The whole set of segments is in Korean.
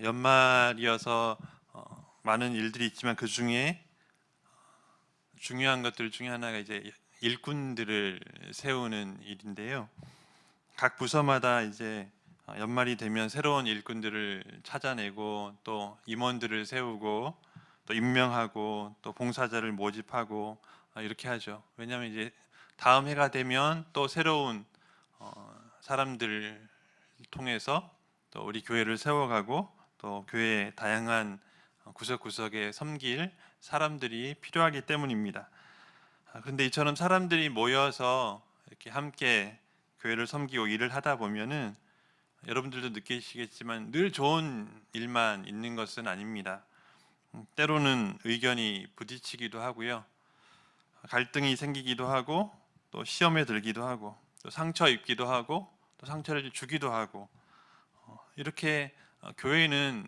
연말이어서 많은 일들이 있지만 그 중에 중요한 것들 중에 하나가 이제 일꾼들을 세우는 일인데요. 각 부서마다 이제 연말이 되면 새로운 일꾼들을 찾아내고 또 임원들을 세우고 또 임명하고 또 봉사자를 모집하고 이렇게 하죠. 왜냐하면 이제 다음 해가 되면 또 새로운 사람들 통해서 또 우리 교회를 세워가고 또 교회의 다양한 구석구석에 섬길 사람들이 필요하기 때문입니다. 그런데 이처럼 사람들이 모여서 이렇게 함께 교회를 섬기고 일을 하다 보면은 여러분들도 느끼시겠지만 늘 좋은 일만 있는 것은 아닙니다. 때로는 의견이 부딪히기도 하고요. 갈등이 생기기도 하고 또 시험에 들기도 하고 또 상처 입기도 하고 또 상처를 주기도 하고 이렇게 교회는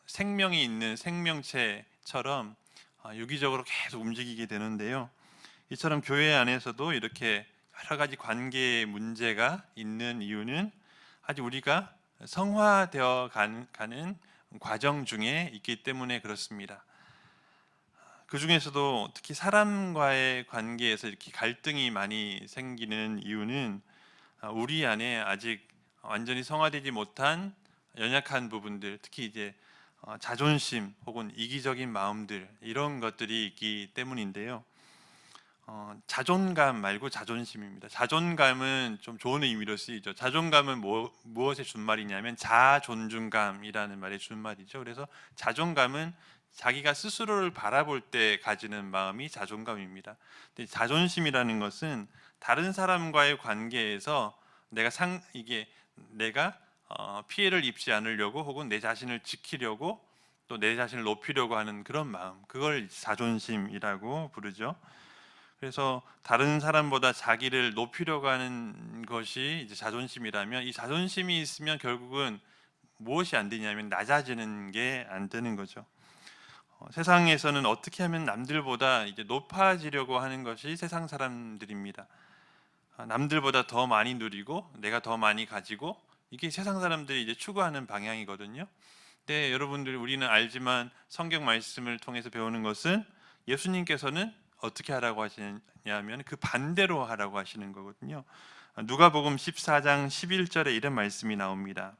생명이 있는 생명체처럼 유기적으로 계속 움직이게 되는데요. 이처럼 교회 안에서도 이렇게 여러 가지 관계의 문제가 있는 이유는 아직 우리가 성화되어 가는 과정 중에 있기 때문에 그렇습니다. 그 중에서도 특히 사람과의 관계에서 이렇게 갈등이 많이 생기는 이유는 우리 안에 아직 완전히 성화되지 못한 연약한 부분들, 특히 이제 자존심 혹은 이기적인 마음들 이런 것들이 있기 때문인데요. 자존감 말고 자존심입니다. 자존감은 좀 좋은 의미로 쓰이죠. 자존감은 무엇의 준말이냐면 자존중감이라는 말의 준말이죠. 그래서 자존감은 자기가 스스로를 바라볼 때 가지는 마음이 자존감입니다. 근데 자존심이라는 것은 다른 사람과의 관계에서 내가 피해를 입지 않으려고 혹은 내 자신을 지키려고 또 내 자신을 높이려고 하는 그런 마음, 그걸 자존심이라고 부르죠. 그래서 다른 사람보다 자기를 높이려고 하는 것이 이제 자존심이라면 이 자존심이 있으면 결국은 무엇이 안 되냐면 낮아지는 게 안 되는 거죠. 세상에서는 어떻게 하면 남들보다 이제 높아지려고 하는 것이 세상 사람들입니다. 남들보다 더 많이 누리고 내가 더 많이 가지고 이게 세상 사람들이 이제 추구하는 방향이거든요. 근데 여러분들 우리는 알지만 성경 말씀을 통해서 배우는 것은 예수님께서는 어떻게 하라고 하시냐면 그 반대로 하라고 하시는 거거든요. 누가복음 14장 11절에 이런 말씀이 나옵니다.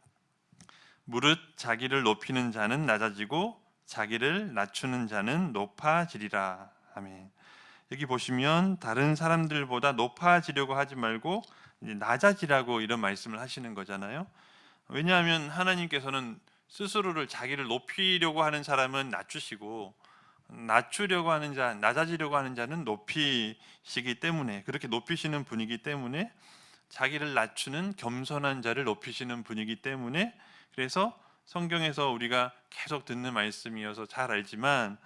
무릇 자기를 높이는 자는 낮아지고 자기를 낮추는 자는 높아지리라. 아멘. 여기 보시면 다른 사람들보다 높아지려고 하지 말고 낮아지라고 이런 말씀을 하시는 거잖아요. 왜냐하면 하나님께서는 스스로를 자기를 높이려고 하는 사람은 낮추시고 낮추려고 하는 자, 낮아지려고 하는 자는 높이시기 때문에 그렇게 높이시는 분이기 때문에 자기를 낮추는 겸손한 자를 높이시는 분이기 때문에 그래서 성경에서 우리가 계속 듣는 말씀이어서 잘 알지만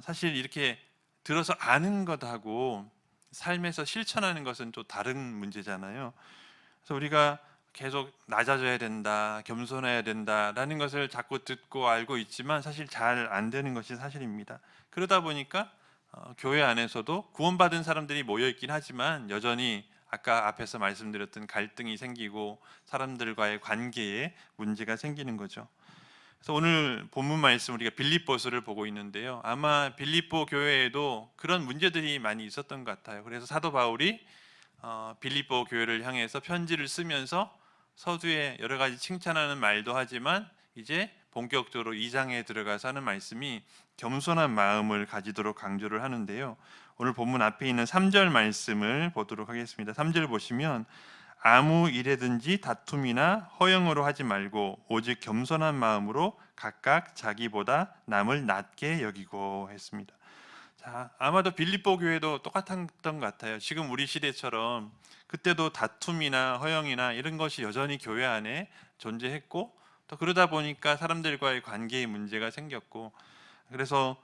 사실 이렇게 들어서 아는 것하고 삶에서 실천하는 것은 또 다른 문제잖아요. 그래서 우리가 계속 낮아져야 된다, 겸손해야 된다라는 것을 자꾸 듣고 알고 있지만 사실 잘 안 되는 것이 사실입니다. 그러다 보니까 교회 안에서도 구원받은 사람들이 모여 있긴 하지만 여전히 아까 앞에서 말씀드렸던 갈등이 생기고 사람들과의 관계에 문제가 생기는 거죠. 그래서 오늘 본문 말씀 우리가 빌립보서를 보고 있는데요. 아마 빌립보 교회에도 그런 문제들이 많이 있었던 것 같아요. 그래서 사도 바울이 빌립보 교회를 향해서 편지를 쓰면서 서두에 여러 가지 칭찬하는 말도 하지만 이제 본격적으로 2장에 들어가서 하는 말씀이 겸손한 마음을 가지도록 강조를 하는데요. 오늘 본문 앞에 있는 3절 말씀을 보도록 하겠습니다. 3절 보시면 아무 일에든지 다툼이나 허영으로 하지 말고 오직 겸손한 마음으로 각각 자기보다 남을 낮게 여기고 했습니다. 자, 아마도 빌립보 교회도 똑같았던 것 같아요. 지금 우리 시대처럼 그때도 다툼이나 허영이나 이런 것이 여전히 교회 안에 존재했고 또 그러다 보니까 사람들과의 관계에 문제가 생겼고 그래서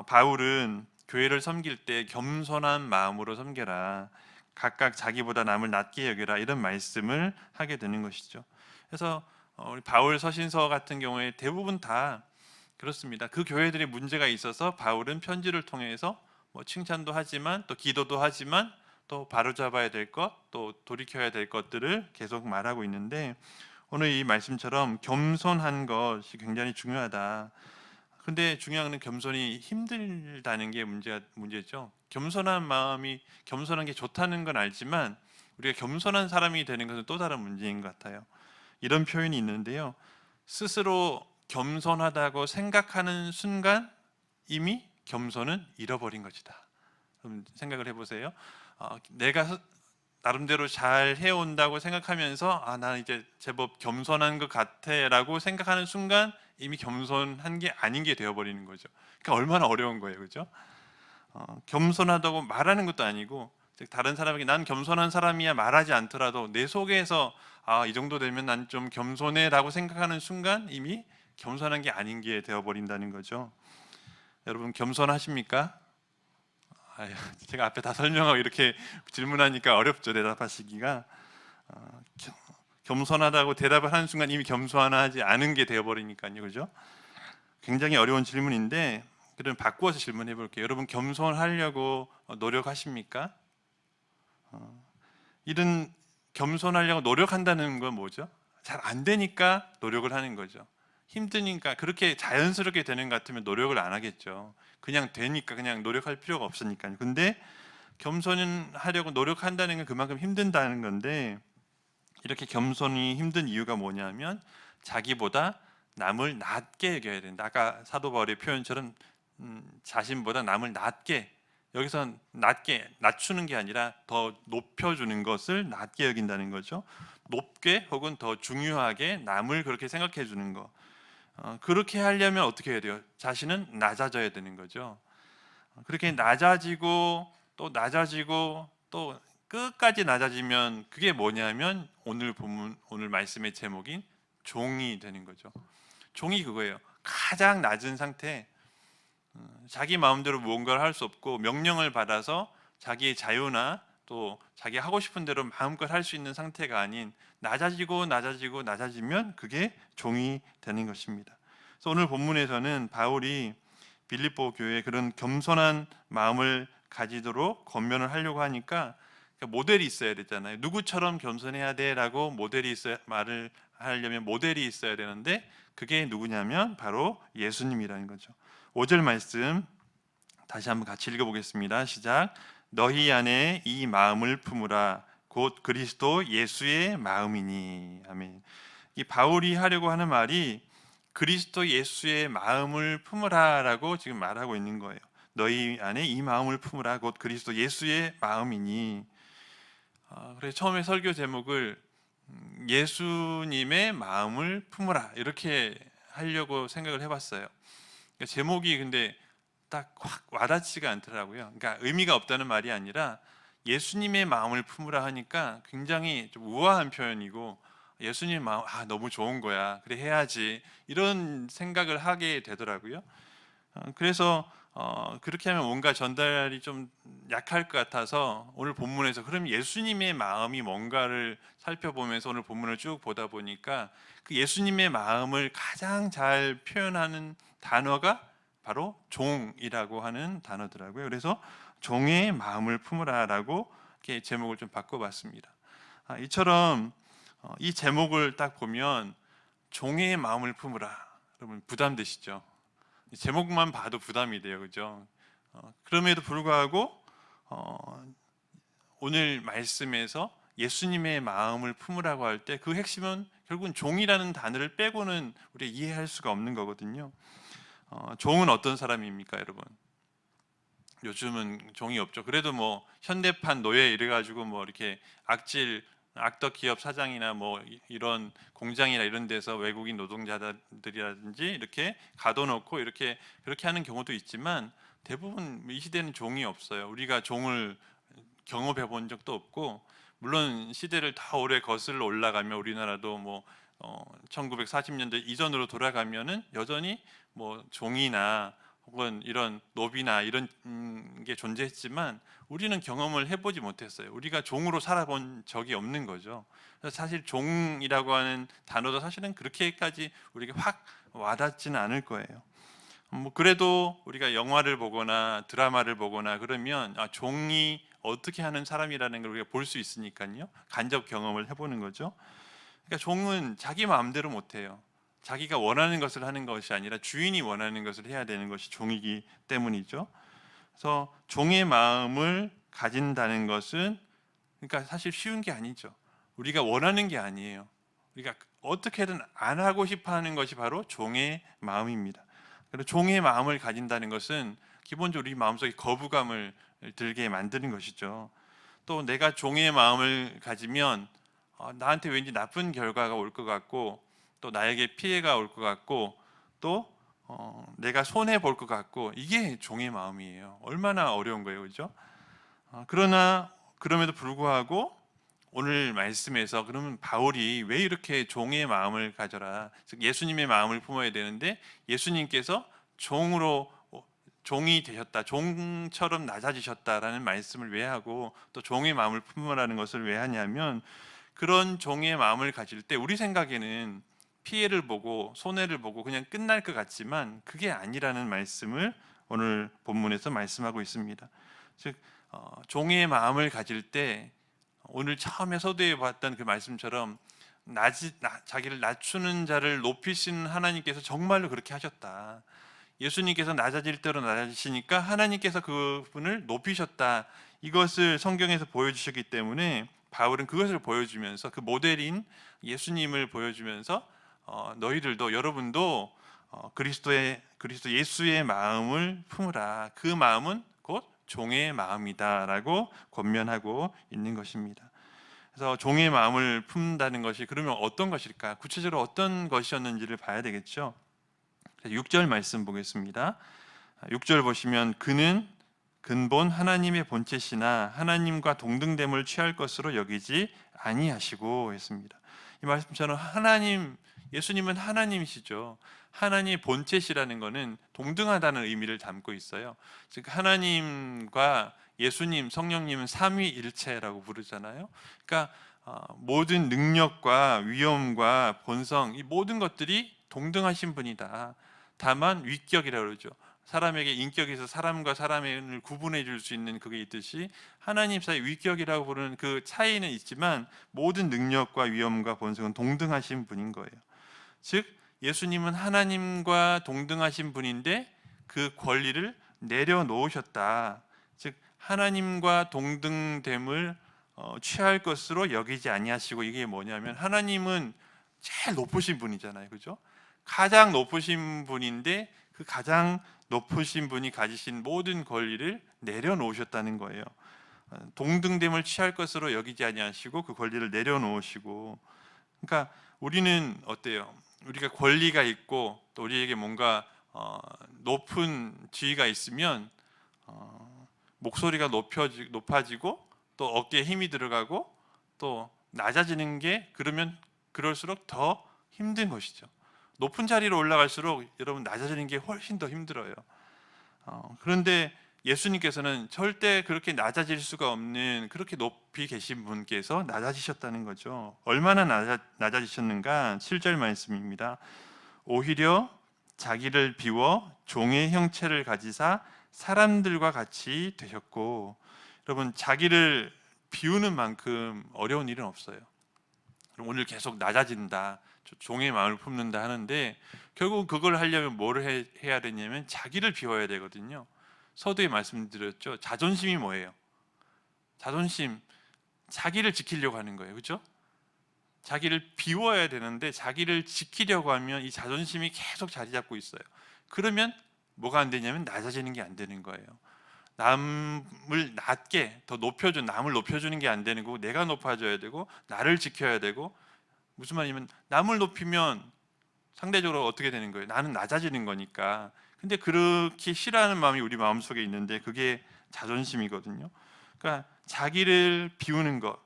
바울은 교회를 섬길 때 겸손한 마음으로 섬겨라. 각각 자기보다 남을 낮게 여겨라. 이런 말씀을 하게 되는 것이죠. 그래서 우리 바울 서신서 같은 경우에 대부분 다 그렇습니다. 그 교회들이 문제가 있어서 바울은 편지를 통해서 뭐 칭찬도 하지만 또 기도도 하지만 또 바로잡아야 될 것, 또 돌이켜야 될 것들을 계속 말하고 있는데 오늘 이 말씀처럼 겸손한 것이 굉장히 중요하다. 근데 중요한 건 겸손이 힘들다는 게 문제죠. 겸손한 게 좋다는 건 알지만 우리가 겸손한 사람이 되는 것은 또 다른 문제인 것 같아요. 이런 표현이 있는데요. 스스로 겸손하다고 생각하는 순간 이미 겸손은 잃어버린 것이다. 그럼 생각을 해보세요. 내가 나름대로 잘 해온다고 생각하면서 나는 이제 제법 겸손한 것 같아라고 생각하는 순간 이미 겸손한 게 아닌 게 되어버리는 거죠. 그러니까 얼마나 어려운 거예요, 그죠? 겸손하다고 말하는 것도 아니고, 즉 다른 사람에게 난 겸손한 사람이야 말하지 않더라도 내 속에서 이 정도 되면 난 좀 겸손해라고 생각하는 순간 이미 겸손한 게 아닌 게 되어버린다는 거죠. 여러분 겸손하십니까? 아유, 제가 앞에 다 설명하고 이렇게 질문하니까 어렵죠, 대답하시기가. 겸손하다고 대답을 하는 순간 이미 겸손하지 않은 게 되어버리니까요, 그죠? 굉장히 어려운 질문인데 그럼 바꾸어서 질문해 볼게요. 여러분 겸손하려고 노력하십니까? 이런 겸손하려고 노력한다는 건 뭐죠? 잘 안 되니까 노력을 하는 거죠. 힘드니까. 그렇게 자연스럽게 되는 것 같으면 노력을 안 하겠죠. 그냥 되니까 그냥 노력할 필요가 없으니까요. 근데 겸손하려고 노력한다는 건 그만큼 힘든다는 건데, 이렇게 겸손이 힘든 이유가 뭐냐면 자기보다 남을 낮게 여겨야 된다. 아까 사도 바울의 표현처럼 자신보다 남을 낮게, 여기서 낮게 낮추는 게 아니라 더 높여주는 것을 낮게 여긴다는 거죠. 높게 혹은 더 중요하게 남을 그렇게 생각해 주는 거. 그렇게 하려면 어떻게 해야 돼요? 자신은 낮아져야 되는 거죠. 그렇게 낮아지고 또 낮아지고 또 끝까지 낮아지면 그게 뭐냐면 오늘 본문, 오늘 말씀의 제목인 종이 되는 거죠. 종이 그거예요. 가장 낮은 상태, 자기 마음대로 무언가를 할 수 없고 명령을 받아서 자기의 자유나 또 자기 하고 싶은 대로 마음껏 할 수 있는 상태가 아닌 낮아지고 낮아지고 낮아지면 그게 종이 되는 것입니다. 그래서 오늘 본문에서는 바울이 빌립보 교회에 그런 겸손한 마음을 가지도록 권면을 하려고 하니까 모델이 있어야 되잖아요. 누구처럼 겸손해야 돼라고 모델이 있어야, 말을 하려면 모델이 있어야 되는데 그게 누구냐면 바로 예수님이라는 거죠. 5절 말씀 다시 한번 같이 읽어보겠습니다. 시작. 너희 안에 이 마음을 품으라 곧 그리스도 예수의 마음이니. 아멘. 이 바울이 하려고 하는 말이 그리스도 예수의 마음을 품으라라고 지금 말하고 있는 거예요. 너희 안에 이 마음을 품으라 곧 그리스도 예수의 마음이니. 그래서 처음에 설교 제목을 예수님의 마음을 품으라 이렇게 하려고 생각을 해봤어요. 그러니까 제목이 근데 딱 확 와닿지가 않더라고요. 그러니까 의미가 없다는 말이 아니라 예수님의 마음을 품으라 하니까 굉장히 좀 우아한 표현이고, 예수님 마음 너무 좋은 거야, 그래 해야지, 이런 생각을 하게 되더라고요. 그래서 그렇게 하면 뭔가 전달이 좀 약할 것 같아서 오늘 본문에서 그럼 예수님의 마음이 뭔가를 살펴보면서 오늘 본문을 쭉 보다 보니까 그 예수님의 마음을 가장 잘 표현하는 단어가 바로 종이라고 하는 단어더라고요. 그래서 종의 마음을 품으라라고 이렇게 제목을 좀 바꿔봤습니다. 이처럼 이 제목을 딱 보면 종의 마음을 품으라, 여러분 부담되시죠? 제목만 봐도 부담이 돼요, 그죠? 그럼에도 불구하고 오늘 말씀에서 예수님의 마음을 품으라고 할 때 그 핵심은 결국은 종이라는 단어를 빼고는 우리가 이해할 수가 없는 거거든요. 종은 어떤 사람입니까, 여러분? 요즘은 종이 없죠. 그래도 뭐 현대판 노예 이래가지고 뭐 이렇게 악덕 기업 사장이나 뭐 이런 공장이나 이런 데서 외국인 노동자들이라든지 이렇게 가둬놓고 이렇게 그렇게 하는 경우도 있지만 대부분 이 시대는 종이 없어요. 우리가 종을 경험해 본 적도 없고, 물론 시대를 더 오래 거슬러 올라가면 우리나라도 뭐 1940년대 이전으로 돌아가면은 여전히 뭐 종이나 혹은 이런 노비나 이런 게 존재했지만 우리는 경험을 해보지 못했어요. 우리가 종으로 살아본 적이 없는 거죠. 그래서 사실 종이라고 하는 단어도 사실은 그렇게까지 우리가 확 와닿지는 않을 거예요. 뭐 그래도 우리가 영화를 보거나 드라마를 보거나 그러면 종이 어떻게 하는 사람이라는 걸 우리가 볼 수 있으니까요. 간접 경험을 해보는 거죠. 그러니까 종은 자기 마음대로 못해요. 자기가 원하는 것을 하는 것이 아니라 주인이 원하는 것을 해야 되는 것이 종이기 때문이죠. 그래서 종의 마음을 가진다는 것은 그러니까 사실 쉬운 게 아니죠. 우리가 원하는 게 아니에요. 우리가 어떻게든 안 하고 싶어 하는 것이 바로 종의 마음입니다. 그리고 종의 마음을 가진다는 것은 기본적으로 우리 마음속에 거부감을 들게 만드는 것이죠. 또 내가 종의 마음을 가지면 나한테 왠지 나쁜 결과가 올 것 같고, 또 나에게 피해가 올 것 같고, 또 내가 손해 볼 것 같고, 이게 종의 마음이에요. 얼마나 어려운 거예요, 그렇죠? 그러나 그럼에도 불구하고 오늘 말씀에서 그러면 바울이 왜 이렇게 종의 마음을 가져라, 즉 예수님의 마음을 품어야 되는데 예수님께서 종이 되셨다, 종처럼 낮아지셨다라는 말씀을 왜 하고 또 종의 마음을 품으라는 것을 왜 하냐면, 그런 종의 마음을 가질 때 우리 생각에는 피해를 보고 손해를 보고 그냥 끝날 것 같지만 그게 아니라는 말씀을 오늘 본문에서 말씀하고 있습니다. 즉 종의 마음을 가질 때 오늘 처음에 서두에 봤던 그 말씀처럼 자기를 낮추는 자를 높이시는 하나님께서 정말로 그렇게 하셨다. 예수님께서 낮아질 대로 낮아지시니까 하나님께서 그분을 높이셨다. 이것을 성경에서 보여주셨기 때문에 바울은 그것을 보여주면서 그 모델인 예수님을 보여주면서 너희들도, 여러분도 그리스도 예수의 마음을 품으라. 그 마음은 곧 종의 마음이다라고 권면하고 있는 것입니다. 그래서 종의 마음을 품는다는 것이 그러면 어떤 것일까? 구체적으로 어떤 것이었는지를 봐야 되겠죠. 6절 말씀 보겠습니다. 6절 보시면 그는 근본 하나님의 본체시나 하나님과 동등됨을 취할 것으로 여기지 아니하시고 했습니다. 이 말씀처럼 예수님은 하나님이시죠. 하나님의 본체시라는 것은 동등하다는 의미를 담고 있어요. 즉 하나님과 예수님, 성령님은 삼위일체라고 부르잖아요. 그러니까 모든 능력과 위엄과 본성, 이 모든 것들이 동등하신 분이다. 다만 위격이라고 그러죠. 사람에게 인격에서 사람과 사람을 구분해 줄 수 있는 그게 있듯이 하나님 사이 위격이라고 부르는 그 차이는 있지만 모든 능력과 위엄과 본성은 동등하신 분인 거예요. 즉 예수님은 하나님과 동등하신 분인데 그 권리를 내려놓으셨다. 즉 하나님과 동등됨을 취할 것으로 여기지 아니하시고, 이게 뭐냐면 하나님은 제일 높으신 분이잖아요, 그죠? 가장 높으신 분인데 그 가장 높으신 분이 가지신 모든 권리를 내려놓으셨다는 거예요. 동등됨을 취할 것으로 여기지 아니하시고 그 권리를 내려놓으시고, 그러니까 우리는 어때요? 우리가 권리가 있고 또 우리에게 뭔가 높은 지위가 있으면 목소리가 높아지고 또 어깨에 힘이 들어가고 또 낮아지는 게, 그러면 그럴수록 더 힘든 것이죠. 높은 자리로 올라갈수록 여러분 낮아지는 게 훨씬 더 힘들어요. 그런데 예수님께서는 절대 그렇게 낮아질 수가 없는, 그렇게 높이 계신 분께서 낮아지셨다는 거죠. 얼마나 낮아지셨는가? 7절 말씀입니다. 오히려 자기를 비워 종의 형체를 가지사 사람들과 같이 되셨고, 여러분 자기를 비우는 만큼 어려운 일은 없어요. 오늘 계속 낮아진다, 종의 마음을 품는다 하는데 결국 그걸 하려면 뭐를 해야 되냐면 자기를 비워야 되거든요. 서두에 말씀드렸죠. 자존심이 뭐예요? 자존심, 자기를 지키려고 하는 거예요, 그렇죠? 자기를 비워야 되는데 자기를 지키려고 하면 이 자존심이 계속 자리 잡고 있어요. 그러면 뭐가 안 되냐면 낮아지는 게 안 되는 거예요. 남을 낮게 남을 높여주는 게 안 되는 거고, 내가 높아져야 되고 나를 지켜야 되고, 무슨 말이냐면 남을 높이면 상대적으로 어떻게 되는 거예요? 나는 낮아지는 거니까. 근데 그렇게 싫어하는 마음이 우리 마음속에 있는데 그게 자존심이거든요. 그러니까 자기를 비우는 것,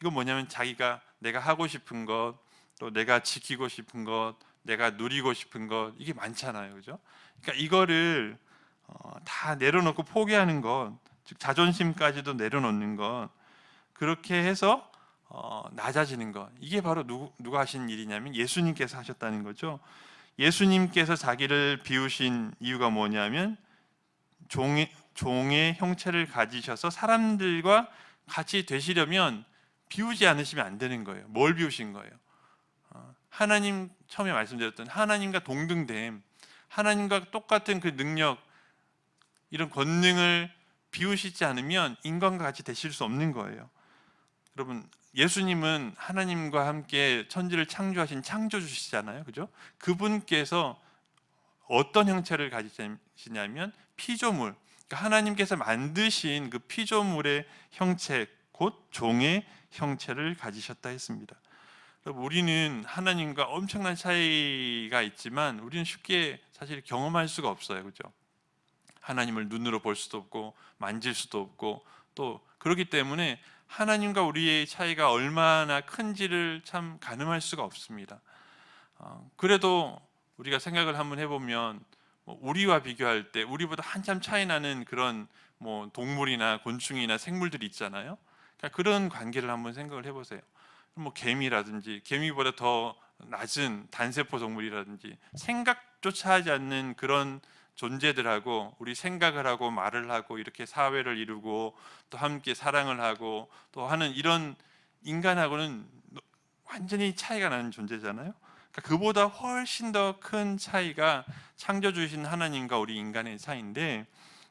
이건 뭐냐면 자기가 내가 하고 싶은 것, 또 내가 지키고 싶은 것, 내가 누리고 싶은 것, 이게 많잖아요, 그죠? 그러니까 이거를 다 내려놓고 포기하는 것, 즉 자존심까지도 내려놓는 것, 그렇게 해서 낮아지는 것, 이게 바로 누가 하신 일이냐면 예수님께서 하셨다는 거죠. 예수님께서 자기를 비우신 이유가 뭐냐면 종의 형체를 가지셔서 사람들과 같이 되시려면 비우지 않으시면 안 되는 거예요. 뭘 비우신 거예요? 하나님, 처음에 말씀드렸던 하나님과 동등됨, 하나님과 똑같은 그 능력, 이런 권능을 비우시지 않으면 인간과 같이 되실 수 없는 거예요. 여러분, 예수님은 하나님과 함께 천지를 창조하신 창조주시잖아요, 그죠? 그분께서 어떤 형체를 가지시냐면 피조물, 그러니까 하나님께서 만드신 그 피조물의 형체, 곧 종의 형체를 가지셨다 했습니다. 우리는 하나님과 엄청난 차이가 있지만 우리는 쉽게 사실 경험할 수가 없어요, 그죠? 하나님을 눈으로 볼 수도 없고 만질 수도 없고, 또 그렇기 때문에 하나님과 우리의 차이가 얼마나 큰지를 참 가늠할 수가 없습니다. 그래도 우리가 생각을 한번 해보면 우리와 비교할 때 우리보다 한참 차이 나는 그런 동물이나 곤충이나 생물들이 있잖아요. 그러니까 그런 관계를 한번 생각을 해보세요. 개미라든지, 개미보다 더 낮은 단세포 동물이라든지, 생각조차 하지 않는 그런 존재들하고 우리 생각을 하고 말을 하고 이렇게 사회를 이루고 또 함께 사랑을 하고 또 하는 이런 인간하고는 완전히 차이가 나는 존재잖아요. 그러니까 그보다 훨씬 더 큰 차이가 창조주신 하나님과 우리 인간의 차이인데,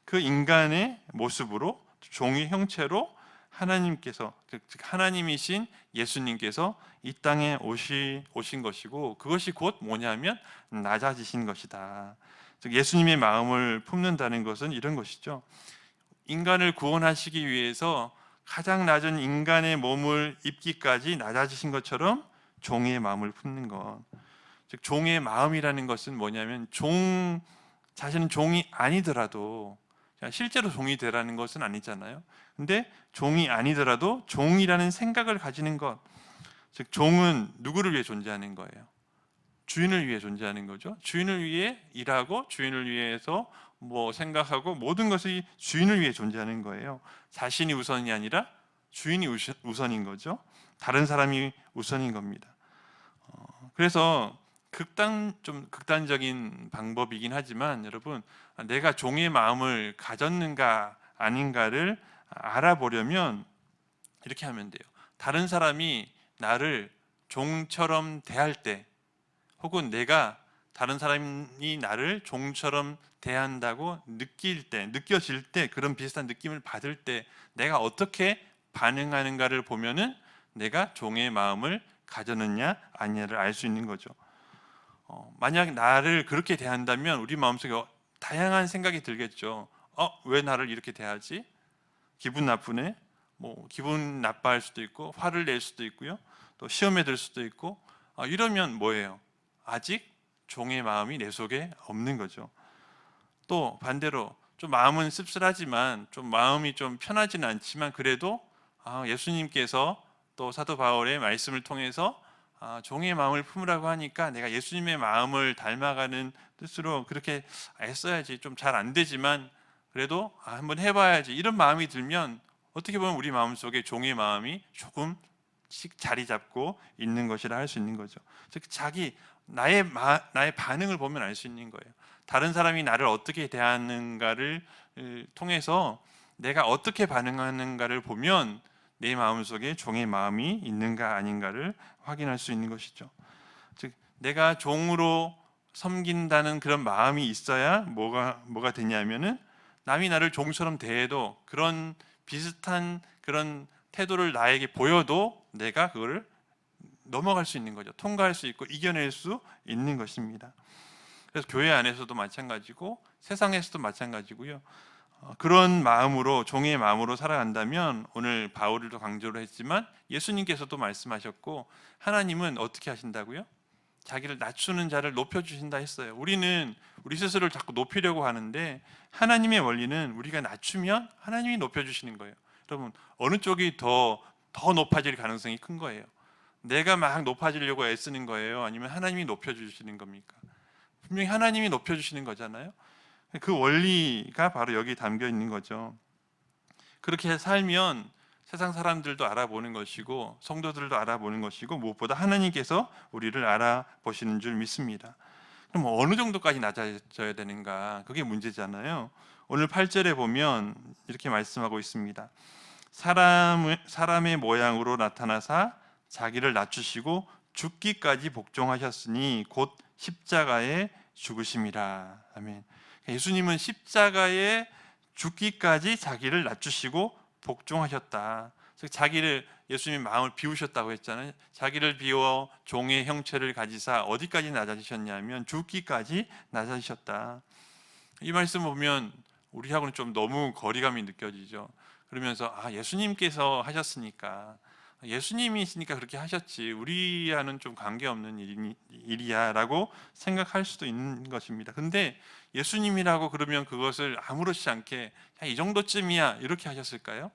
그 인간의 모습으로, 종의 형체로 하나님께서, 즉 하나님이신 예수님께서 이 땅에 오신 것이고, 그것이 곧 뭐냐면 낮아지신 것이다. 즉 예수님의 마음을 품는다는 것은 이런 것이죠. 인간을 구원하시기 위해서 가장 낮은 인간의 몸을 입기까지 낮아지신 것처럼 종의 마음을 품는 것. 즉 종의 마음이라는 것은 뭐냐면, 종 자신은 종이 아니더라도, 실제로 종이 되라는 것은 아니잖아요. 근데 종이 아니더라도 종이라는 생각을 가지는 것. 즉 종은 누구를 위해 존재하는 거예요? 주인을 위해 존재하는 거죠. 주인을 위해 일하고 주인을 위해서 생각하고, 모든 것이 주인을 위해 존재하는 거예요. 자신이 우선이 아니라 주인이 우선인 거죠. 다른 사람이 우선인 겁니다. 그래서 좀 극단적인 방법이긴 하지만, 여러분, 내가 종의 마음을 가졌는가 아닌가를 알아보려면 이렇게 하면 돼요. 다른 사람이 나를 종처럼 대할 때, 혹은 내가 다른 사람이 나를 종처럼 대한다고 느껴질 때, 그런 비슷한 느낌을 받을 때 내가 어떻게 반응하는가를 보면은 내가 종의 마음을 가졌느냐 아니냐를 알 수 있는 거죠. 만약 나를 그렇게 대한다면 우리 마음속에 다양한 생각이 들겠죠. 왜 나를 이렇게 대하지? 기분 나쁘네. 기분 나빠할 수도 있고, 화를 낼 수도 있고요. 또 시험에 들 수도 있고. 이러면 뭐예요? 아직 종의 마음이 내 속에 없는 거죠. 또 반대로 좀 마음은 씁쓸하지만, 좀 마음이 좀 편하지는 않지만, 그래도 예수님께서 또 사도 바울의 말씀을 통해서 종의 마음을 품으라고 하니까 내가 예수님의 마음을 닮아가는 뜻으로 그렇게 애써야지, 좀 잘 안 되지만 그래도 한번 해봐야지, 이런 마음이 들면 어떻게 보면 우리 마음속에 종의 마음이 조금씩 자리 잡고 있는 것이라 할 수 있는 거죠. 즉 나의 반응을 보면 알 수 있는 거예요. 다른 사람이 나를 어떻게 대하는가를 통해서 내가 어떻게 반응하는가를 보면 내 마음속에 종의 마음이 있는가 아닌가를 확인할 수 있는 것이죠. 즉 내가 종으로 섬긴다는 그런 마음이 있어야 뭐가 되냐면은, 남이 나를 종처럼 대해도 그런 비슷한 그런 태도를 나에게 보여도 내가 그거를 넘어갈 수 있는 거죠. 통과할 수 있고 이겨낼 수 있는 것입니다. 그래서 교회 안에서도 마찬가지고 세상에서도 마찬가지고요. 그런 마음으로, 종의 마음으로 살아간다면, 오늘 바울도 강조를 했지만 예수님께서도 말씀하셨고, 하나님은 어떻게 하신다고요? 자기를 낮추는 자를 높여주신다 했어요. 우리는 우리 스스로를 자꾸 높이려고 하는데, 하나님의 원리는 우리가 낮추면 하나님이 높여주시는 거예요. 여러분, 어느 쪽이 더 높아질 가능성이 큰 거예요? 내가 막 높아지려고 애쓰는 거예요? 아니면 하나님이 높여주시는 겁니까? 분명히 하나님이 높여주시는 거잖아요. 그 원리가 바로 여기 담겨 있는 거죠. 그렇게 살면 세상 사람들도 알아보는 것이고 성도들도 알아보는 것이고, 무엇보다 하나님께서 우리를 알아보시는 줄 믿습니다. 그럼 어느 정도까지 낮아져야 되는가? 그게 문제잖아요. 오늘 8절에 보면 이렇게 말씀하고 있습니다. 사람의 모양으로 나타나사 자기를 낮추시고 죽기까지 복종하셨으니 곧 십자가에 죽으심이라. 아멘. 예수님은 십자가에 죽기까지 자기를 낮추시고 복종하셨다. 즉 자기를, 예수님이 마음을 비우셨다고 했잖아요. 자기를 비워 종의 형체를 가지사 어디까지 낮아지셨냐면 죽기까지 낮아지셨다. 이 말씀 보면 우리하고는 좀 너무 거리감이 느껴지죠. 그러면서 예수님께서 하셨으니까, 예수님이시니까 그렇게 하셨지, 우리와는 좀 관계없는 일이야 라고 생각할 수도 있는 것입니다. 근데 예수님이라고 그러면 그것을 아무렇지 않게 이 정도쯤이야 이렇게 하셨을까요?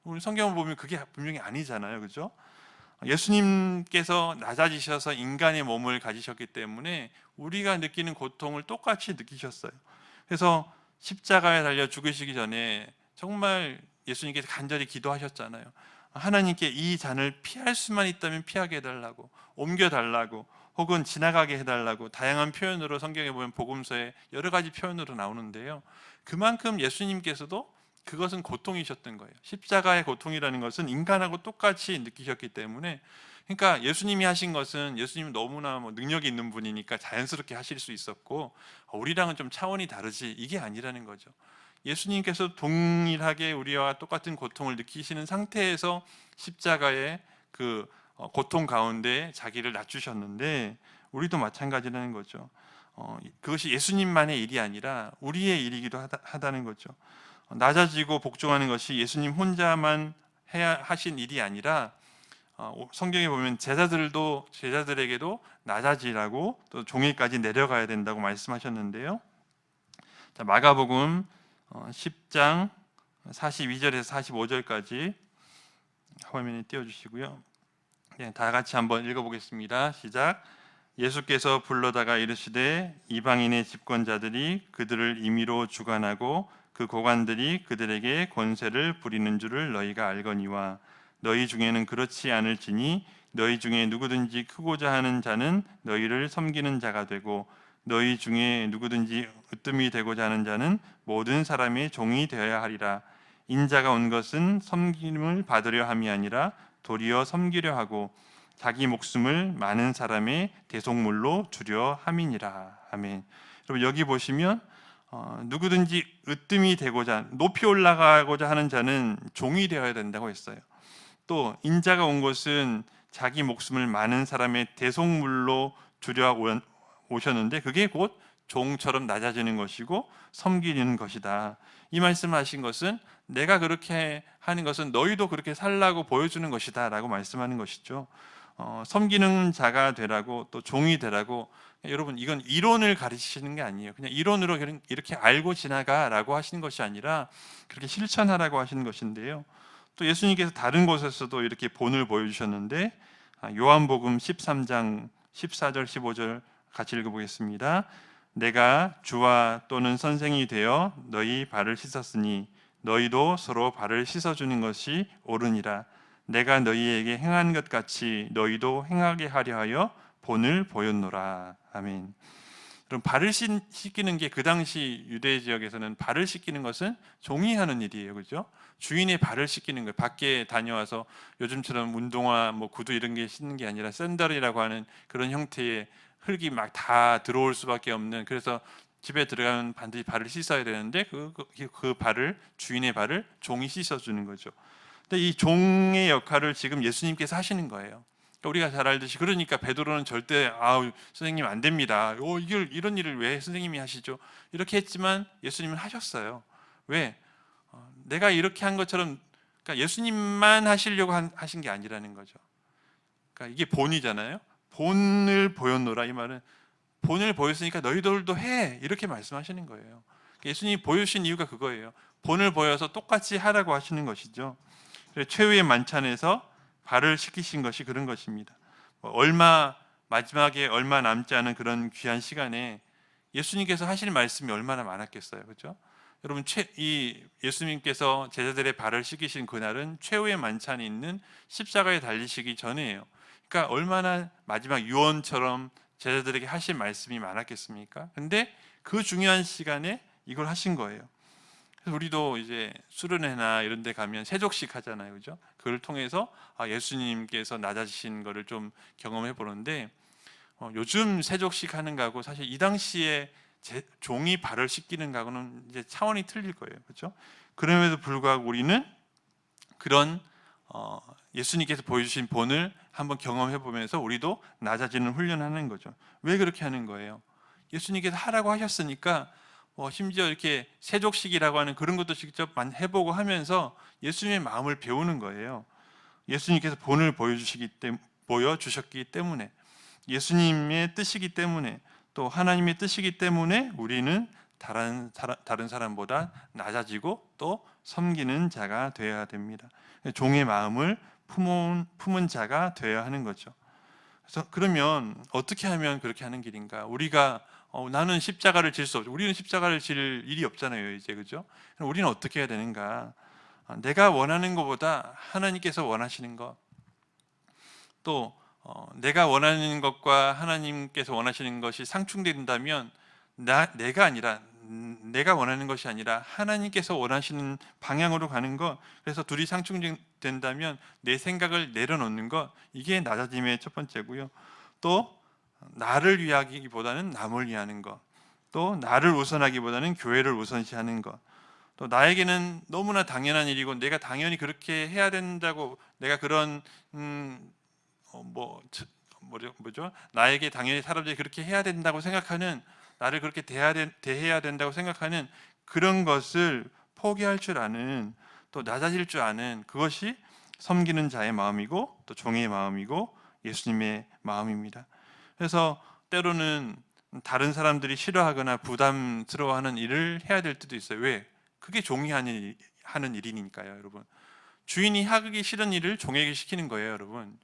우리 성경을 보면 그게 분명히 아니잖아요, 그죠? 예수님께서 낮아지셔서 인간의 몸을 가지셨기 때문에 우리가 느끼는 고통을 똑같이 느끼셨어요. 그래서 십자가에 달려 죽으시기 전에 정말 예수님께서 간절히 기도하셨잖아요. 하나님께 이 잔을 피할 수만 있다면 피하게 해달라고, 옮겨달라고, 혹은 지나가게 해달라고, 다양한 표현으로 성경에 보면 복음서에 여러 가지 표현으로 나오는데요. 그만큼 예수님께서도 그것은 고통이셨던 거예요. 십자가의 고통이라는 것은 인간하고 똑같이 느끼셨기 때문에, 그러니까 예수님이 하신 것은, 예수님은 너무나 능력이 있는 분이니까 자연스럽게 하실 수 있었고 우리랑은 좀 차원이 다르지, 이게 아니라는 거죠. 예수님께서 동일하게 우리와 똑같은 고통을 느끼시는 상태에서 십자가의 그 고통 가운데 자기를 낮추셨는데 우리도 마찬가지라는 거죠. 그것이 예수님만의 일이 아니라 우리의 일이기도 하다는 거죠. 낮아지고 복종하는 것이 예수님 혼자만 해야 하신 일이 아니라 성경에 보면 제자들에게도 낮아지라고 또 종일까지 내려가야 된다고 말씀하셨는데요. 자, 마가복음 10장 42절에서 45절까지 화면에 띄워주시고요. 네, 다 같이 한번 읽어보겠습니다. 시작. 예수께서 불러다가 이르시되 이방인의 집권자들이 그들을 임의로 주관하고 그 고관들이 그들에게 권세를 부리는 줄을 너희가 알거니와 너희 중에는 그렇지 않을지니 너희 중에 누구든지 크고자 하는 자는 너희를 섬기는 자가 되고 너희 중에 누구든지 으뜸이 되고자 하는 자는 모든 사람의 종이 되어야 하리라. 인자가 온 것은 섬김을 받으려 함이 아니라 도리어 섬기려 하고 자기 목숨을 많은 사람의 대속물로 주려 함이니라. 아멘. 여러분 여기 보시면 누구든지 으뜸이 되고자, 높이 올라가고자 하는 자는 종이 되어야 된다고 했어요. 또 인자가 온 것은 자기 목숨을 많은 사람의 대속물로 주려 오셨는데 그게 곧 종처럼 낮아지는 것이고 섬기는 것이다. 이 말씀하신 것은 내가 그렇게 하는 것은 너희도 그렇게 살라고 보여주는 것이다 라고 말씀하는 것이죠. 섬기는 자가 되라고, 또 종이 되라고, 여러분 이건 이론을 가르치시는 게 아니에요. 그냥 이론으로 이렇게 알고 지나가라고 하시는 것이 아니라 그렇게 실천하라고 하시는 것인데요. 또 예수님께서 다른 곳에서도 이렇게 본을 보여주셨는데 요한복음 13장 14절 15절 같이 읽어보겠습니다. 내가 주와 또는 선생이 되어 너희 발을 씻었으니 너희도 서로 발을 씻어주는 것이 옳으니라. 내가 너희에게 행한 것 같이 너희도 행하게 하려 하여 본을 보였노라. 아멘. 그럼 발을 씻기는 게 그 당시 유대 지역에서는 발을 씻기는 것은 종이 하는 일이에요, 그렇죠? 주인의 발을 씻기는 거예요. 밖에 다녀와서 요즘처럼 운동화, 구두 이런 게 신는 게 아니라 샌들이라고 하는 그런 형태의 흙이 막 다 들어올 수밖에 없는, 그래서 집에 들어가면 반드시 발을 씻어야 되는데 그 발을, 주인의 발을 종이 씻어주는 거죠. 근데 이 종의 역할을 지금 예수님께서 하시는 거예요. 그러니까 우리가 잘 알듯이, 그러니까 베드로는 절대 선생님 안 됩니다. 이런 일을 왜 선생님이 하시죠? 이렇게 했지만 예수님은 하셨어요. 왜? 내가 이렇게 한 것처럼, 그러니까 예수님만 하시려고 하신 게 아니라는 거죠. 그러니까 이게 본이잖아요. 본을 보였노라, 이 말은 본을 보였으니까 너희들도 해, 이렇게 말씀하시는 거예요. 예수님이 보여주신 이유가 그거예요. 본을 보여서 똑같이 하라고 하시는 것이죠. 최후의 만찬에서 발을 씻기신 것이 그런 것입니다. 마지막에 얼마 남지 않은 그런 귀한 시간에 예수님께서 하실 말씀이 얼마나 많았겠어요, 그렇죠? 여러분, 예수님께서 제자들의 발을 씻기신 그날은 최후의 만찬이 있는 십자가에 달리시기 전이에요. 그러니까 얼마나 마지막 유언처럼 제자들에게 하실 말씀이 많았겠습니까? 근데 그 중요한 시간에 이걸 하신 거예요. 그래서 우리도 이제 수련회나 이런 데 가면 세족식 하잖아요. 그죠? 그걸 통해서 예수님께서 낮아지신 거를 좀 경험해 보는데, 요즘 세족식 하는 거하고 사실 이 당시에 종이 발을 씻기는 거하고는 이제 차원이 틀릴 거예요. 그렇죠? 그럼에도 불구하고 우리는 그런 예수님께서 보여주신 본을 한번 경험해 보면서 우리도 낮아지는 훈련하는 거죠. 왜 그렇게 하는 거예요? 예수님께서 하라고 하셨으니까, 심지어 이렇게 세족식이라고 하는 그런 것도 직접 해보고 하면서 예수님의 마음을 배우는 거예요. 예수님께서 본을 보여주셨기 때문에, 예수님의 뜻이기 때문에, 또 하나님의 뜻이기 때문에 우리는 다른 사람보다 낮아지고 또 섬기는 자가 되어야 됩니다. 종의 마음을 품은 자가 되어야 하는 거죠. 그래서 그러면 어떻게 하면 그렇게 하는 길인가? 우리가 나는 십자가를 질 수 없죠. 우리는 십자가를 질 일이 없잖아요, 이제. 그죠? 우리는 어떻게 해야 되는가? 내가 원하는 것보다 하나님께서 원하시는 것, 또 내가 원하는 것과 하나님께서 원하시는 것이 상충된다면 내가 원하는 것이 아니라 하나님께서 원하시는 방향으로 가는 것, 그래서 둘이 상충된다면 내 생각을 내려놓는 것, 이게 낮아짐의 첫 번째고요. 또 나를 위하기보다는 남을 위하는 것, 또 나를 우선하기보다는 교회를 우선시하는 것, 또 나에게는 너무나 당연한 일이고 내가 당연히 그렇게 해야 된다고, 내가 그런 뭐죠? 나에게 당연히 사람들이 그렇게 해야 된다고 생각하는, 나를 그렇게 대해야 된다고 생각하는 그런 것을 포기할 줄 아는, 또 낮아질 줄 아는, 그것이 섬기는 자의 마음이고 또 종의 마음이고 예수님의 마음입니다. 그래서 때로는 다른 사람들이 싫어하거나 부담스러워하는 일을 해야 될 때도 있어요. 왜? 그게 종이 하는 일이니까요, 여러분. 주인이 하기 싫은 일을 종에게 시키는 거예요, 여러분.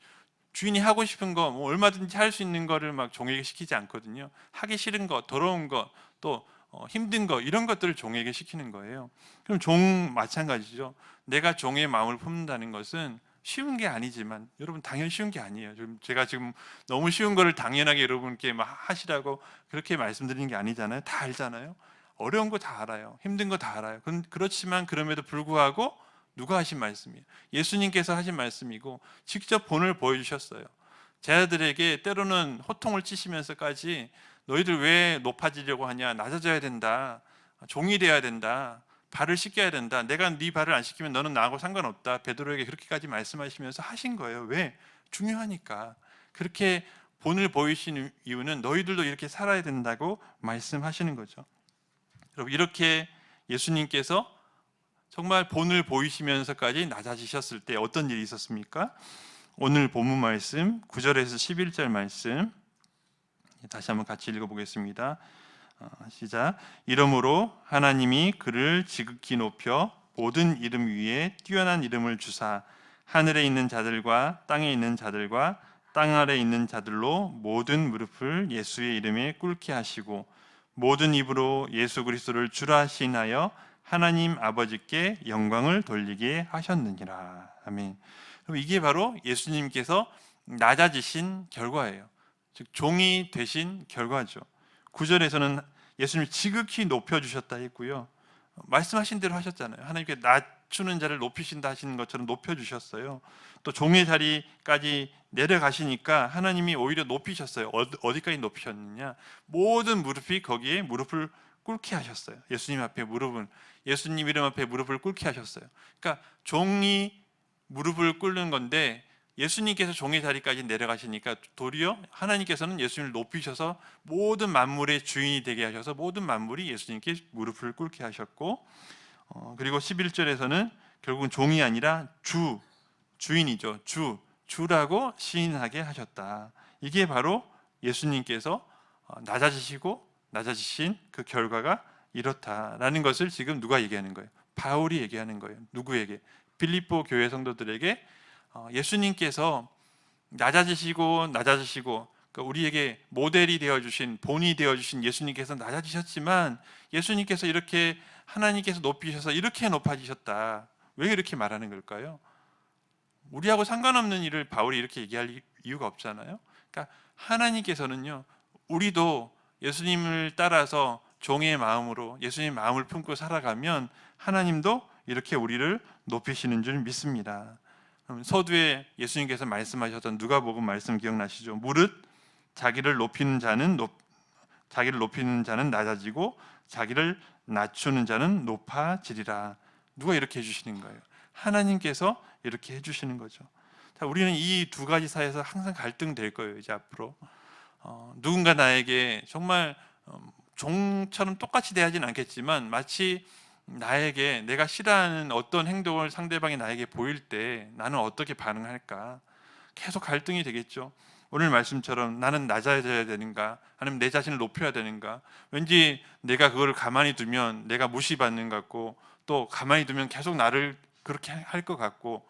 주인이 하고 싶은 거 얼마든지 할 수 있는 거를 막 종에게 시키지 않거든요. 하기 싫은 거, 더러운 거, 또 힘든 거, 이런 것들을 종에게 시키는 거예요. 그럼 종 마찬가지죠. 내가 종의 마음을 품는다는 것은 쉬운 게 아니지만, 여러분 당연히 쉬운 게 아니에요. 제가 지금 너무 쉬운 거를 당연하게 여러분께 막 하시라고 그렇게 말씀드리는 게 아니잖아요. 다 알잖아요. 어려운 거 다 알아요. 힘든 거 다 알아요. 그렇지만 그럼에도 불구하고 누가 하신 말씀이에요? 예수님께서 하신 말씀이고 직접 본을 보여주셨어요. 제자들에게 때로는 호통을 치시면서까지 너희들 왜 높아지려고 하냐? 낮아져야 된다. 종이 돼야 된다. 발을 씻겨야 된다. 내가 네 발을 안 씻기면 너는 나하고 상관없다. 베드로에게 그렇게까지 말씀하시면서 하신 거예요. 왜? 중요하니까. 그렇게 본을 보이신 이유는 너희들도 이렇게 살아야 된다고 말씀하시는 거죠. 여러분, 이렇게 예수님께서 정말 본을 보이시면서까지 낮아지셨을 때 어떤 일이 있었습니까? 오늘 본문 말씀 9절에서 11절 말씀 다시 한번 같이 읽어보겠습니다. 시작. 이러므로 하나님이 그를 지극히 높여 모든 이름 위에 뛰어난 이름을 주사 하늘에 있는 자들과 땅에 있는 자들과 땅 아래 있는 자들로 모든 무릎을 예수의 이름에 꿇게 하시고 모든 입으로 예수 그리스도를 주라 시인하여 하나님 아버지께 영광을 돌리게 하셨느니라. 아멘. 그럼 이게 바로 예수님께서 낮아지신 결과예요. 즉 종이 되신 결과죠. 9절에서는 예수님을 지극히 높여주셨다 했고요. 말씀하신 대로 하셨잖아요. 하나님께 낮추는 자를 높이신다 하시는 것처럼 높여주셨어요. 또 종의 자리까지 내려가시니까 하나님이 오히려 높이셨어요. 어디까지 높이셨느냐? 모든 무릎이 거기에 무릎을 꿇게 하셨어요. 예수님 이름 앞에 무릎을 꿇게 하셨어요. 그러니까 종이 무릎을 꿇는 건데 예수님께서 종의 자리까지 내려가시니까 도리어 하나님께서는 예수님을 높이셔서 모든 만물의 주인이 되게 하셔서 모든 만물이 예수님께 무릎을 꿇게 하셨고, 그리고 11절에서는 결국은 종이 아니라 주인이죠. 주라고 시인하게 하셨다. 이게 바로 예수님께서 낮아지신 그 결과가 이렇다라는 것을 지금 누가 얘기하는 거예요? 바울이 얘기하는 거예요. 누구에게? 빌립보 교회 성도들에게 예수님께서 낮아지시고 그러니까 우리에게 모델이 되어주신, 본이 되어주신 예수님께서 낮아지셨지만 예수님께서 이렇게 하나님께서 높이셔서 이렇게 높아지셨다. 왜 이렇게 말하는 걸까요? 우리하고 상관없는 일을 바울이 이렇게 얘기할 이유가 없잖아요. 그러니까 하나님께서는요, 우리도 예수님을 따라서 종의 마음으로 예수님의 마음을 품고 살아가면 하나님도 이렇게 우리를 높이시는 줄 믿습니다. 서두에 예수님께서 말씀하셨던 누가복음 말씀 기억나시죠? 무릇 자기를 높이는 자는 낮아지고 자기를 낮추는 자는 높아지리라. 누가 이렇게 해주시는 거예요? 하나님께서 이렇게 해주시는 거죠. 자, 우리는 이 두 가지 사이에서 항상 갈등될 거예요. 이제 앞으로 누군가 나에게 정말 종처럼 똑같이 대하지는 않겠지만 마치 나에게 내가 싫어하는 어떤 행동을 상대방이 나에게 보일 때 나는 어떻게 반응할까? 계속 갈등이 되겠죠. 오늘 말씀처럼 나는 낮아져야 되는가? 아니면 내 자신을 높여야 되는가? 왠지 내가 그걸 가만히 두면 내가 무시받는 것 같고, 또 가만히 두면 계속 나를 그렇게 할 것 같고,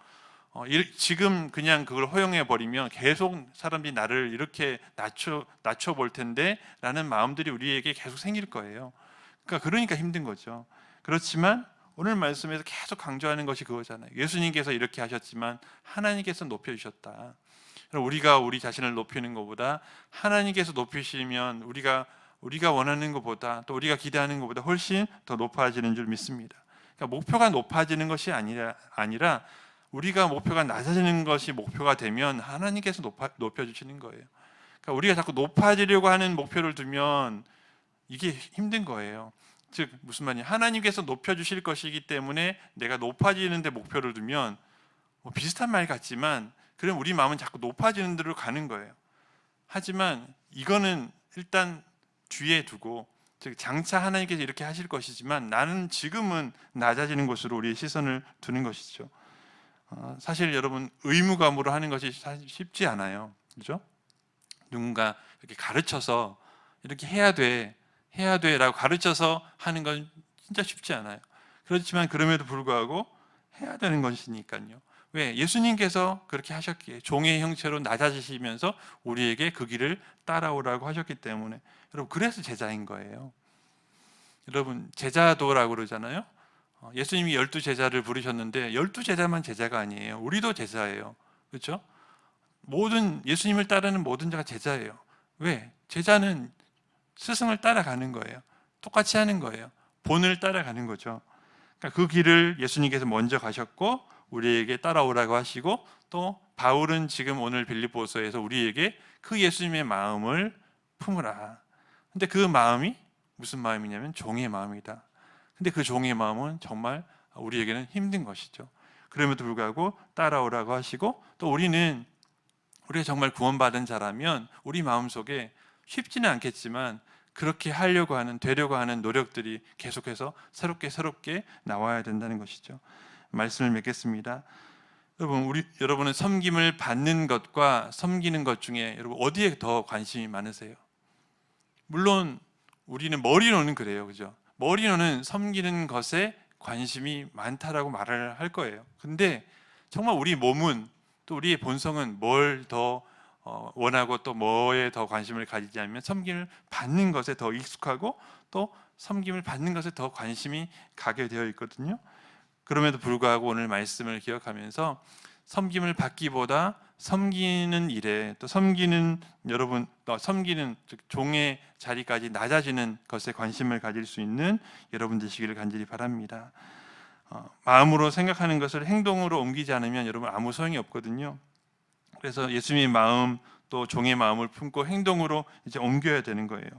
지금 그냥 그걸 허용해 버리면 계속 사람들이 나를 이렇게 낮춰 볼 텐데 라는 마음들이 우리에게 계속 생길 거예요. 그러니까 힘든 거죠. 그렇지만 오늘 말씀에서 계속 강조하는 것이 그거잖아요. 예수님께서 이렇게 하셨지만 하나님께서 높여주셨다. 우리가 우리 자신을 높이는 것보다 하나님께서 높이시면 우리가 원하는 것보다, 또 우리가 기대하는 것보다 훨씬 더 높아지는 줄 믿습니다. 그러니까 목표가 높아지는 것이 아니라 우리가 목표가 낮아지는 것이 목표가 되면 하나님께서 높여주시는 거예요. 그러니까 우리가 자꾸 높아지려고 하는 목표를 두면 이게 힘든 거예요. 즉 무슨 말이냐, 하나님께서 높여주실 것이기 때문에 내가 높아지는 데 목표를 두면 비슷한 말 같지만 그럼 우리 마음은 자꾸 높아지는 데로 가는 거예요. 하지만 이거는 일단 뒤에 두고, 즉 장차 하나님께서 이렇게 하실 것이지만 나는 지금은 낮아지는 곳으로 우리의 시선을 두는 것이죠. 사실 여러분, 의무감으로 하는 것이 사실 쉽지 않아요. 그렇죠? 누군가 이렇게 가르쳐서 이렇게 해야 돼라고 가르쳐서 하는 건 진짜 쉽지 않아요. 그렇지만 그럼에도 불구하고 해야 되는 것이니까요. 왜? 예수님께서 그렇게 하셨기에, 종의 형체로 낮아지시면서 우리에게 그 길을 따라오라고 하셨기 때문에. 여러분, 그래서 제자인 거예요. 여러분, 제자도라고 그러잖아요. 예수님이 12제자를 부르셨는데 12제자만 제자가 아니에요. 우리도 제자예요. 그렇죠? 예수님을 따르는 모든 자가 제자예요. 왜? 제자는 스승을 따라가는 거예요. 똑같이 하는 거예요. 본을 따라가는 거죠. 그러니까 그 길을 예수님께서 먼저 가셨고 우리에게 따라오라고 하시고, 또 바울은 지금 오늘 빌립보서에서 우리에게 그 예수님의 마음을 품으라. 근데 그 마음이 무슨 마음이냐면 종의 마음이다. 근데 그 종의 마음은 정말 우리에게는 힘든 것이죠. 그럼에도 불구하고 따라오라고 하시고, 또 우리가 정말 구원받은 자라면 우리 마음속에 쉽지는 않겠지만 그렇게 되려고 하는 노력들이 계속해서 새롭게 나와야 된다는 것이죠. 말씀을 맺겠습니다. 여러분은 섬김을 받는 것과 섬기는 것 중에 여러분 어디에 더 관심이 많으세요? 물론 우리는 머리로는 그래요, 그죠? 머리로는 섬기는 것에 관심이 많다라고 말을 할 거예요. 근데 정말 우리 몸은, 또 우리의 본성은 뭘 더 원하고 또 뭐에 더 관심을 가지지 않으면 섬김을 받는 것에 더 익숙하고 또 섬김을 받는 것에 더 관심이 가게 되어 있거든요. 그럼에도 불구하고 오늘 말씀을 기억하면서 섬김을 받기보다 섬기는 일에, 또 섬기는 즉 종의 자리까지 낮아지는 것에 관심을 가질 수 있는 여러분 되시기를 간절히 바랍니다. 마음으로 생각하는 것을 행동으로 옮기지 않으면 여러분 아무 소용이 없거든요. 그래서 예수님의 마음, 또 종의 마음을 품고 행동으로 이제 옮겨야 되는 거예요.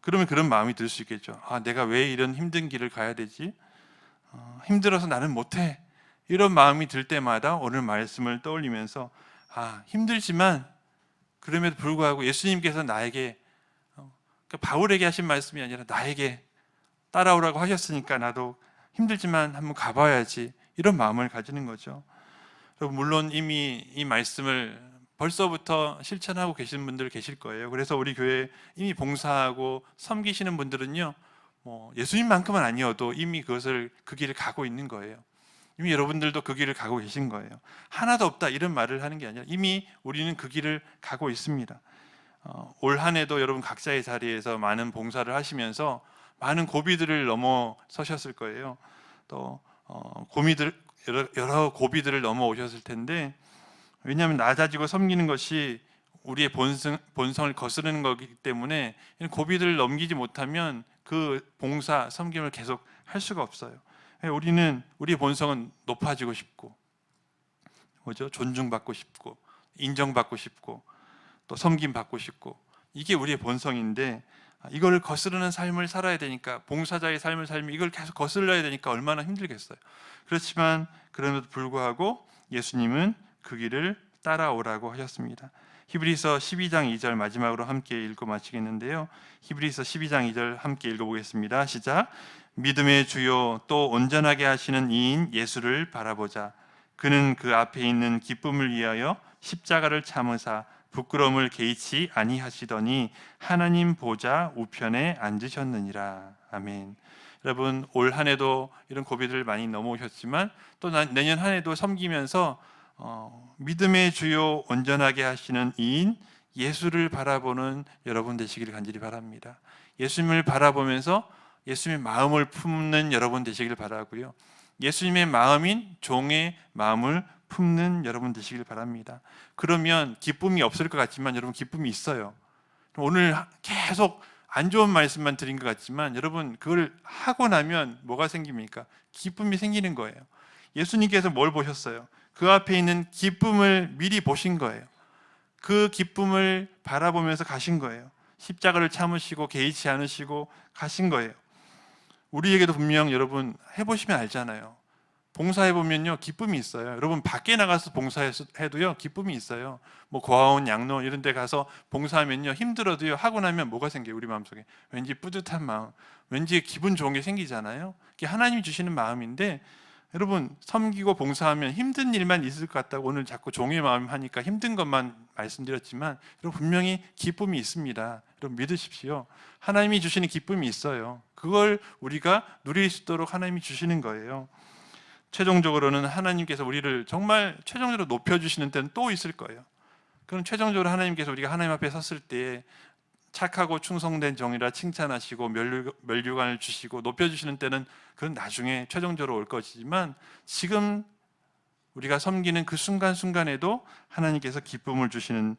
그러면 그런 마음이 들 수 있겠죠. 내가 왜 이런 힘든 길을 가야 되지? 힘들어서 나는 못해. 이런 마음이 들 때마다 오늘 말씀을 떠올리면서 힘들지만 그럼에도 불구하고 예수님께서 나에게, 바울에게 하신 말씀이 아니라 나에게 따라오라고 하셨으니까 나도 힘들지만 한번 가봐야지, 이런 마음을 가지는 거죠. 물론 이미 이 말씀을 벌써부터 실천하고 계신 분들 계실 거예요. 그래서 우리 교회 이미 봉사하고 섬기시는 분들은요, 예수님만큼은 아니어도 이미 그 길을 가고 있는 거예요. 이미 여러분들도 그 길을 가고 계신 거예요. 하나도 없다 이런 말을 하는 게 아니라 이미 우리는 그 길을 가고 있습니다. 올 한 해도 여러분 각자의 자리에서 많은 봉사를 하시면서 많은 고비들을 넘어서셨을 거예요. 또 여러 고비들을 넘어오셨을 텐데, 왜냐하면 낮아지고 섬기는 것이 우리의 본성을 거스르는 거기 때문에 고비를 넘기지 못하면 그 봉사, 섬김을 계속 할 수가 없어요. 우리의 본성은 높아지고 싶고, 뭐죠? 존중받고 싶고, 인정받고 싶고, 또 섬김 받고 싶고, 이게 우리의 본성인데 이걸 거스르는 삶을 살아야 되니까, 봉사자의 삶을 살면 이걸 계속 거슬러야 되니까 얼마나 힘들겠어요. 그렇지만 그럼에도 불구하고 예수님은 그 길을 따라오라고 하셨습니다. 히브리서 12장 2절 마지막으로 함께 읽고 마치겠는데요. 히브리서 12장 2절 함께 읽어보겠습니다. 시작. 믿음의 주요 또 온전하게 하시는 이인 예수를 바라보자. 그는 그 앞에 있는 기쁨을 위하여 십자가를 참으사 부끄러움을 개의치 아니하시더니 하나님 보좌 우편에 앉으셨느니라. 아멘. 여러분, 올 한 해도 이런 고비들을 많이 넘어오셨지만 또 내년 한 해도 섬기면서 믿음의 주요 온전하게 하시는 이인 예수를 바라보는 여러분 되시기를 간절히 바랍니다. 예수님을 바라보면서 예수님의 마음을 품는 여러분 되시기를 바라고요. 예수님의 마음인 종의 마음을 품는 여러분 되시길 바랍니다. 그러면 기쁨이 없을 것 같지만 여러분 기쁨이 있어요. 오늘 계속 안 좋은 말씀만 드린 것 같지만 여러분 그걸 하고 나면 뭐가 생깁니까? 기쁨이 생기는 거예요. 예수님께서 뭘 보셨어요? 그 앞에 있는 기쁨을 미리 보신 거예요. 그 기쁨을 바라보면서 가신 거예요. 십자가를 참으시고 개의치 않으시고 가신 거예요. 우리에게도 분명 여러분 해보시면 알잖아요. 봉사해보면요 기쁨이 있어요. 여러분 밖에 나가서 봉사해도요 기쁨이 있어요. 뭐 고아원, 양로원 이런 데 가서 봉사하면요 힘들어도요 하고 나면 뭐가 생겨요? 우리 마음속에 왠지 뿌듯한 마음, 왠지 기분 좋은 게 생기잖아요. 그게 하나님이 주시는 마음인데 여러분 섬기고 봉사하면 힘든 일만 있을 것 같다고 오늘 자꾸 종의 마음 하니까 힘든 것만 말씀드렸지만 여러분 분명히 기쁨이 있습니다. 여러분 믿으십시오. 하나님이 주시는 기쁨이 있어요. 그걸 우리가 누릴 수 있도록 하나님이 주시는 거예요. 최종적으로는 하나님께서 우리를 정말 최종적으로 높여주시는 때는 또 있을 거예요. 그럼 최종적으로 하나님께서 우리가 하나님 앞에 섰을 때 착하고 충성된 종이라 칭찬하시고 면류관을 주시고 높여주시는 때는 그건 나중에 최종적으로 올 것이지만 지금 우리가 섬기는 그 순간순간에도 하나님께서 기쁨을 주시는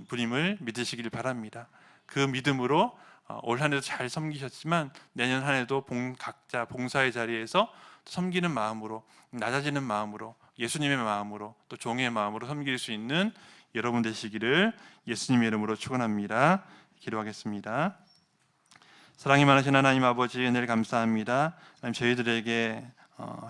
분임을 믿으시길 바랍니다. 그 믿음으로 올 한 해도 잘 섬기셨지만 내년 한 해도 각자 봉사의 자리에서 섬기는 마음으로, 낮아지는 마음으로, 예수님의 마음으로, 또 종의 마음으로 섬길 수 있는 여러분 되시기를 예수님의 이름으로 축원합니다. 기도하겠습니다. 사랑이 많으신 하나님 아버지, 은혜를 감사합니다. 하나님, 저희들에게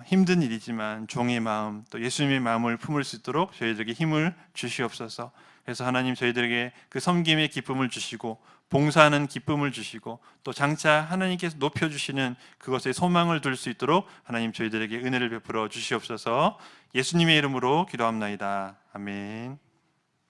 힘든 일이지만 종의 마음, 또 예수님의 마음을 품을 수 있도록 저희들에게 힘을 주시옵소서. 그래서 하나님, 저희들에게 그 섬김의 기쁨을 주시고 봉사하는 기쁨을 주시고 또 장차 하나님께서 높여주시는 그것에 소망을 둘 수 있도록 하나님, 저희들에게 은혜를 베풀어 주시옵소서. 예수님의 이름으로 기도합나이다. 아멘.